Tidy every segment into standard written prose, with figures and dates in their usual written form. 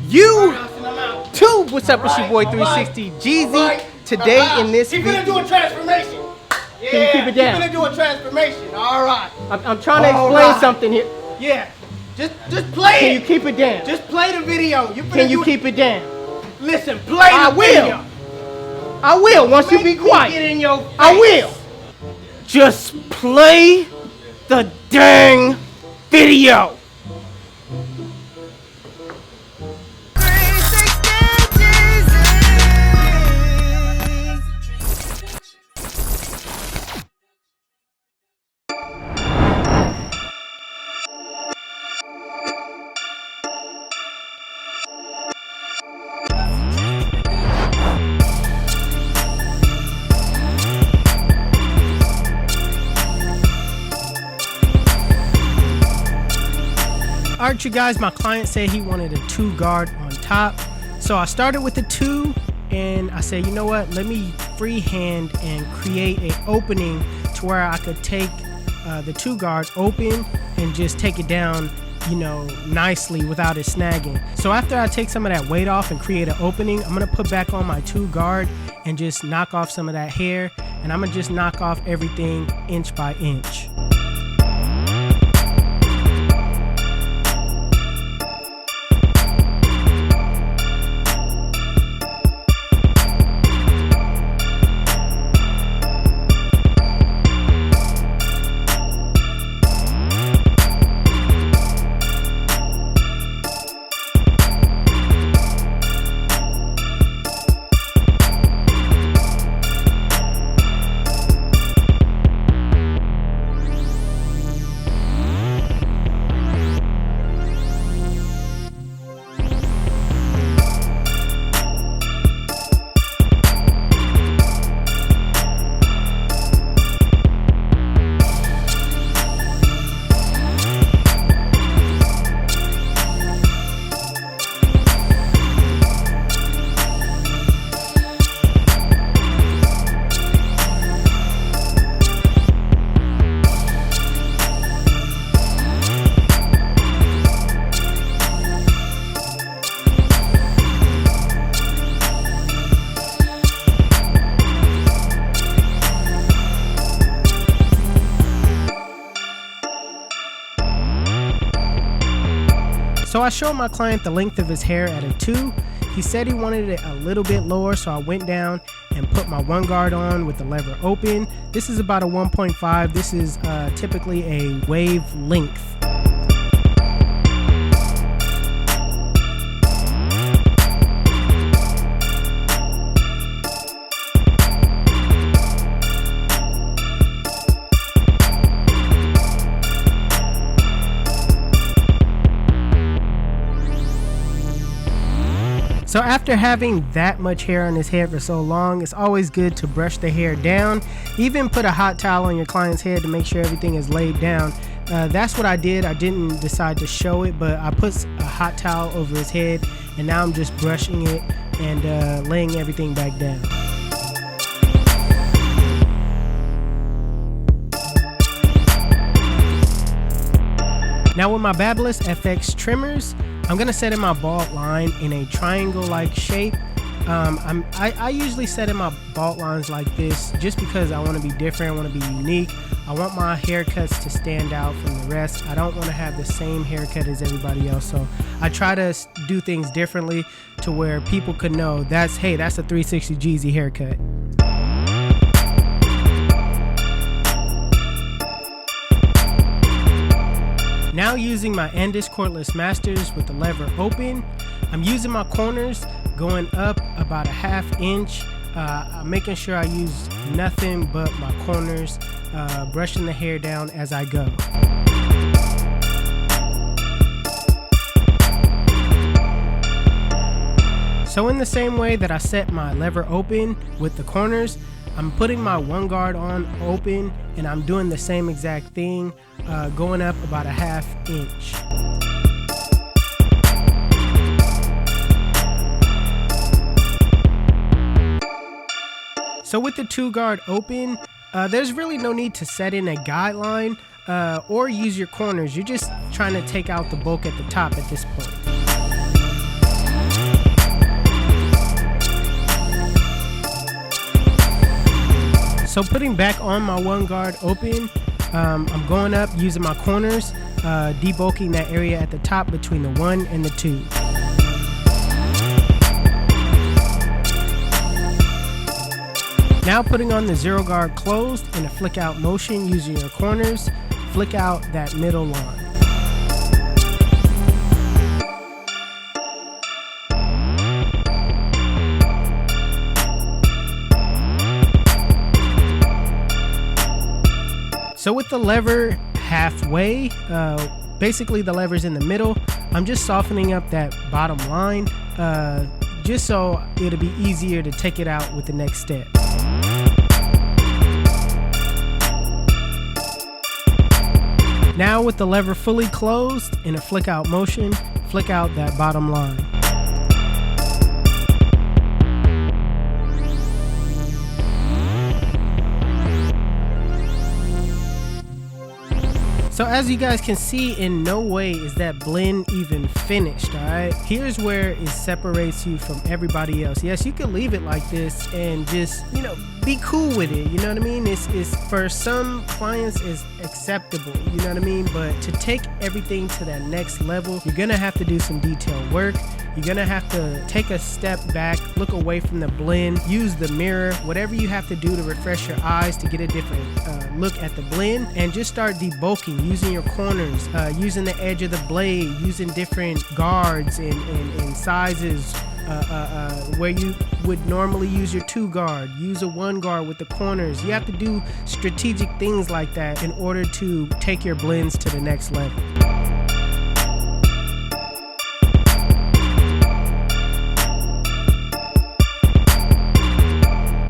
You too. What's up? It's your boy 360 Jeezy. Today in this video, he's gonna do a transformation. Yeah, can you keep it down? He's gonna do a transformation. All right. I'm trying to explain something here. Yeah. Just play it. Can you keep it down? Just play the video. Can you keep it down? Listen, play the video. I will once you be quiet. Get in your face. I will. Just play the dang video. Alright, you guys, my client said he wanted a 2 guard on top. So I started with the 2 and I said, you know what, let me freehand and create an opening to where I could take the 2 guards open and just take it down, you know, nicely without it snagging. So after I take some of that weight off and create an opening, I'm gonna put back on my 2 guard and just knock off some of that hair, and I'm gonna just knock off everything inch by inch. So I showed my client the length of his hair at a 2. He said he wanted it a little bit lower, so I went down and put my 1 guard on with the lever open. This is about a 1.5. This is typically a wave length. So after having that much hair on his head for so long, it's always good to brush the hair down. Even put a hot towel on your client's head to make sure everything is laid down. That's what I did. I didn't decide to show it, but I put a hot towel over his head, and now I'm just brushing it and laying everything back down. Now with my Babyliss FX trimmers, I'm gonna set in my bald line in a triangle-like shape. I usually set in my bald lines like this just because I want to be different, I want to be unique. I want my haircuts to stand out from the rest. I don't want to have the same haircut as everybody else, so I try to do things differently to where people could know that's a 360 Jeezy haircut. Now using my Endless Cordless Masters with the lever open, I'm using my corners going up about a 1/2 inch. I'm making sure I use nothing but my corners, brushing the hair down as I go. So in the same way that I set my lever open with the corners, I'm putting my 1 guard on open, and I'm doing the same exact thing, going up about a 1/2 inch. So with the 2 guard open, there's really no need to set in a guideline or use your corners. You're just trying to take out the bulk at the top at this point. So putting back on my one guard open, I'm going up using my corners, debulking that area at the top between the 1 and the 2. Now putting on the 0 guard closed in a flick out motion using your corners, flick out that middle line. So with the lever halfway, basically the lever's in the middle, I'm just softening up that bottom line, just so it'll be easier to take it out with the next step. Now with the lever fully closed, in a flick out motion, flick out that bottom line. So as you guys can see, in no way is that blend even finished, alright? Here's where it separates you from everybody else. Yes, you can leave it like this and just, be cool with it, you know what I mean? It's for some clients is acceptable, you know what I mean? But to take everything to that next level, you're gonna have to do some detailed work. You're gonna have to take a step back, look away from the blend, use the mirror, whatever you have to do to refresh your eyes to get a different look at the blend, and just start debulking, using your corners, using the edge of the blade, using different guards and sizes, where you would normally use your 2 guard, use a 1 guard with the corners. You have to do strategic things like that in order to take your blends to the next level.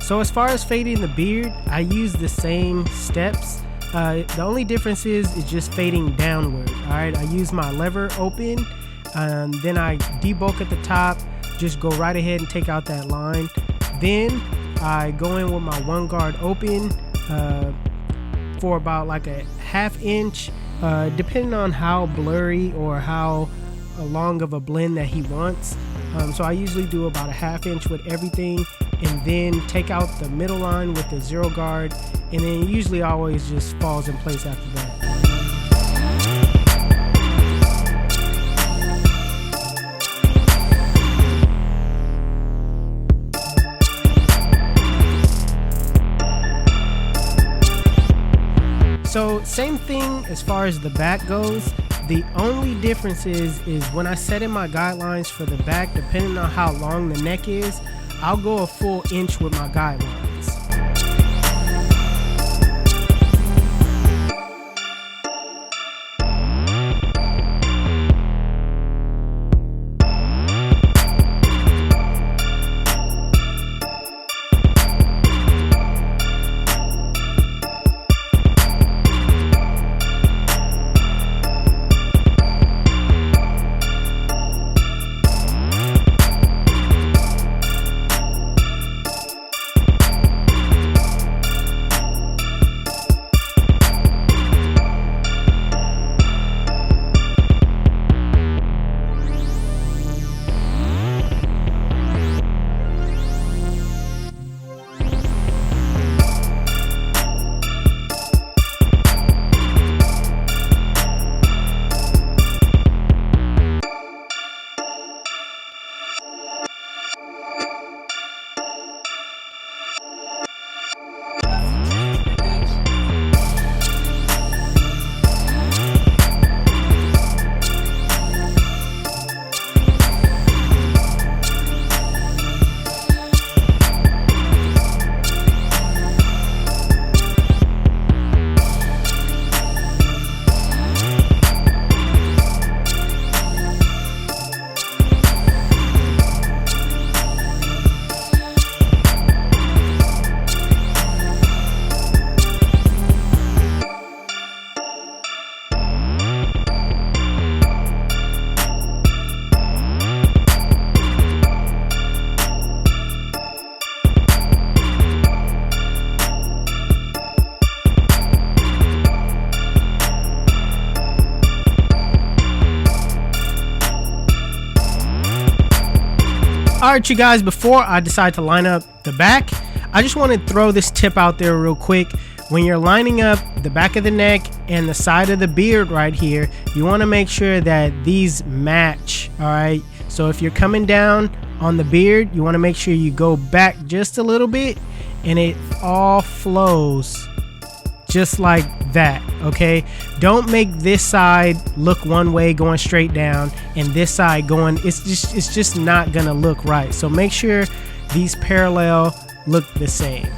So as far as fading the beard, I use the same steps. The only difference is just fading downward. Alright, I use my lever open, then I debulk at the top, just go right ahead and take out that line. Then I go in with my 1 guard open for about like a ½ inch, depending on how blurry or how long of a blend that he wants. So I usually do about a ½ inch with everything, and then take out the middle line with the 0 guard, and then it usually always just falls in place after that. So same thing as far as the back goes. The only difference is when I set in my guidelines for the back, depending on how long the neck is, I'll go a full inch with my guidelines. Alright, you guys, before I decide to line up the back, I just want to throw this tip out there real quick. When you're lining up the back of the neck and the side of the beard right here, you want to make sure that these match. All right. So if you're coming down on the beard, you want to make sure you go back just a little bit and it all flows just like that. Okay, don't make this side look one way going straight down and this side going, it's just not gonna look right. So make sure these parallel look the same.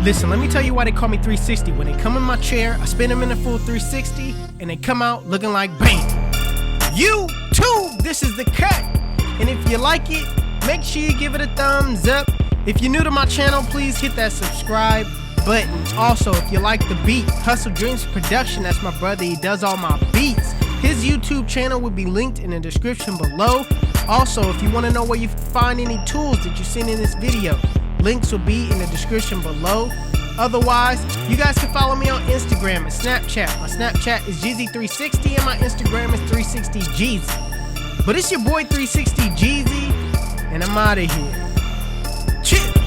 Listen, let me tell you why they call me 360. When they come in my chair, I spin them in a full 360, and they come out looking like bam. YouTube, this is the cut. And if you like it, make sure you give it a thumbs up. If you're new to my channel, please hit that subscribe button. Also, if you like the beat, HustleDreamProduction, that's my brother, he does all my beats. His YouTube channel will be linked in the description below. Also, if you want to know where you find any tools that you seen in this video, links will be in the description below. Otherwise, you guys can follow me on Instagram and Snapchat. My Snapchat is Jeezy360 and my Instagram is 360Jeezy. But it's your boy 360Jeezy, and I'm out of here. Cheers!